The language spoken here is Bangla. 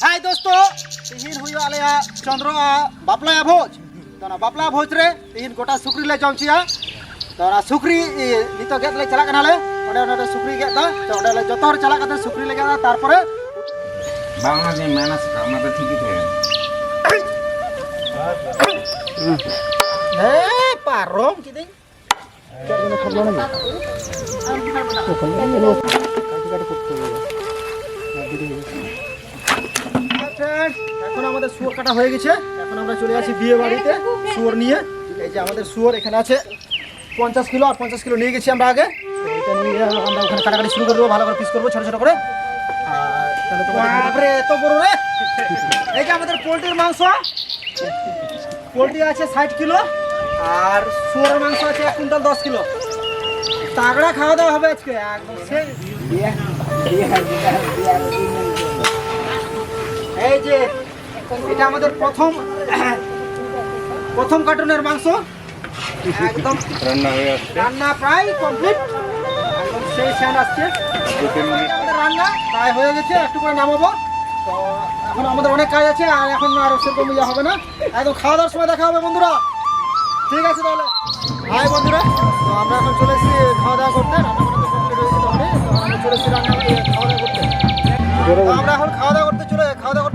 हाय दोस्तों तीन हुई वाले चंद्र बापला भोज तो ना बापला भोज रे तीन गोटा सुक्री ले जमचिया तो ना सुक्री नितो गेट ले चला कनाले ओडे ओडे सुक्री गेट दा तो ओडे ले जतो हर चला कते सुक्री ले गेदा तार परे बावना जे मानस कामा तो ठीक ही थे ए पारोम किदिं केने खबरो ना तो खलो কাটি করতে হবে এখন আমাদের শুয়োর কাটা হয়ে গেছে এখন আমরা চলে যাচ্ছি বিয়ে বাড়িতে শুয়োর নিয়ে এই যে আমাদের শুয়োর এখানে আছে 50 কিলো আর 50 কিলো নিয়ে গেছি আমরা আগে তো এটা নিয়ে আমরা ওখানে কাটাকাটি শুরু করে দেবো ভালো করে পিস করবো ছোট ছোট করে আর তাহলে তো বাপরে এত বড় রে এই যে আমাদের পোলট্রির মাংস পোলট্রি আছে 60 কিলো আর শুয়োরের মাংস আছে 1 কুইন্টাল 10 কিলো তাগড়া খাওয়া দাওয়া হবে আজকে একদম সেই এই যে এটা আমাদের প্রথম কার্টুনের মাংস একদম রান্না হয়ে আসছে রান্না প্রায় কমপ্লিট একদম সেই সেন্ট আসছে আমাদের রান্না প্রায় হয়ে গেছে একটু করে নামাবো তো এখন আমাদের অনেক কাজ আছে আর এখন আর সেরকম ইয়ে হবে না একদম খাওয়া দাওয়ার সময় দেখা হবে বন্ধুরা ঠিক আছে তাহলে হাই বন্ধুরা তো আমরা এখন চলে এসেছি খাওয়া দাওয়া করতে রান্না বান্না তো কমপ্লিট হয়ে গেছে তাহলে তো আমরা চলে এসেছি রান্না খাওয়া দাওয়া করতে আমরা এখন খাওয়া দাওয়া করতে